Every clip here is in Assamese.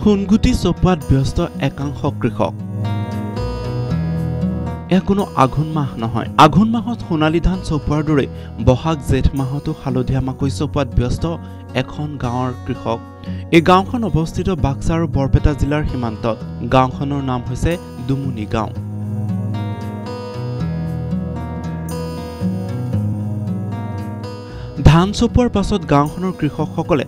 সোণগুটি চপোৱাত ব্যস্ত একাংশ কৃষক। কোনো আঘোণ মাহ নহয়। আঘোণ মাহত সোণালী ধান চপোৱাৰ দৰে বহাগ জেঠ মাহতো হালধীয়া মাকৈ চপোৱাত ব্যস্ত এখন গাঁৱৰ কৃষক। এই গাঁওখন অৱস্থিত বাক্সা আৰু বৰপেটা জিলাৰ সীমান্তত। গাঁওখনৰ নাম হৈছে দুমুনি গাঁও। ধান চপোৱাৰ পাছত গাঁওখনৰ কৃষকসকলে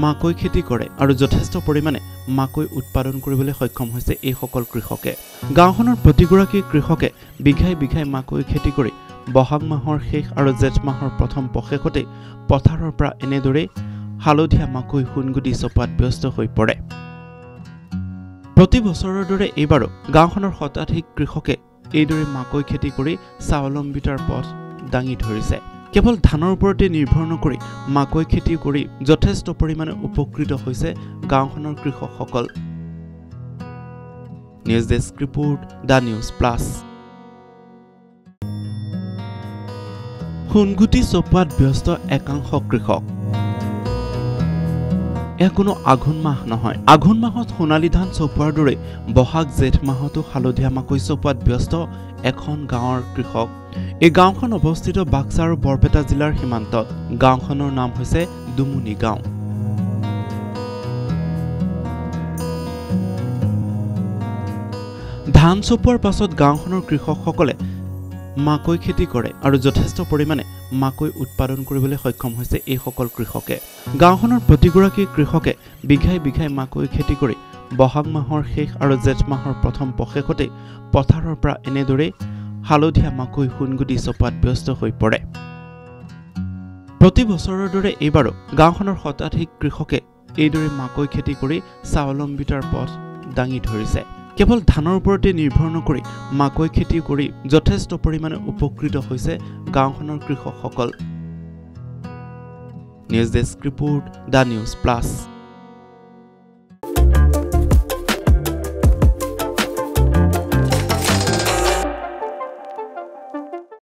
মাকৈ খেতি কৰে আৰু যথেষ্ট পৰিমাণে মাকৈ উৎপাদন কৰিবলৈ সক্ষম হৈছে এইসকল কৃষকে। গাঁওখনৰ প্ৰতিগৰাকী কৃষকে বিঘাই বিঘাই মাকৈ খেতি কৰি বহাগ মাহৰ শেষ আৰু জেঠ মাহৰ প্ৰথম পষেকতে পথাৰৰ পৰা এনেদৰে হালধীয়া মাকৈ সোণগুটি চপোৱাত ব্যস্ত হৈ পৰে। প্ৰতি বছৰৰ দৰে এইবাৰো গাঁওখনৰ শতাধিক কৃষকে এইদৰে মাকৈ খেতি কৰি স্বাৱলম্বিতাৰ পথ দাঙি ধৰিছে। কেৱল ধানৰ ওপৰতে নিৰ্ভৰ নকৰি মাকৈ খেতি কৰি যথেষ্ট পৰিমাণে উপকৃত হৈছে গাঁওখনৰ কৃষকসকল। News desk report the news plus. সোণগুটি চপোৱাত ব্যস্ত একাংশ কৃষক। কোনো আঘোণ মাহ নহয়। আঘোণ মাহত সোণালী ধান চপোৱাৰ দৰে বহাগ জেঠ মাহতো হালধীয়া মাকৈ চপোৱাত ব্যস্ত এখন গাঁৱৰ কৃষক। এই গাঁওখন অৱস্থিত বাক্সা আৰু বৰপেটা জিলাৰ সীমান্তত। গাঁওখনৰ নাম হৈছে দুমুনি গাঁও। ধান চপোৱাৰ পাছত গাঁওখনৰ কৃষকসকলে মাকৈ খেতি কৰে আৰু যথেষ্ট পৰিমাণে মাকৈ উৎপাদন কৰিবলৈ সক্ষম হৈছে এইসকল কৃষকে। গাঁওখনৰ প্ৰতিগৰাকী কৃষকে বিঘাই বিঘাই মাকৈ খেতি কৰি বহাগ মাহৰ শেষ আৰু জেঠ মাহৰ প্ৰথম পষেকতে পথাৰৰ পৰা এনেদৰে হালধীয়া মাকৈ সোণগুটি চপোৱাত ব্যস্ত হৈ পৰে। প্ৰতি বছৰৰ দৰে এইবাৰো গাঁওখনৰ শতাধিক কৃষকে এইদৰে মাকৈ খেতি কৰি স্বাৱলম্বিতাৰ পথ দাঙি ধৰিছে। কেৱল ধানৰ ওপৰতে নিৰ্ভৰ নকৰি মাকৈ খেতি কৰি যথেষ্ট পৰিমাণে উপকৃত হৈছে গাঁওখনৰ কৃষকসকল। News desk report the news plus.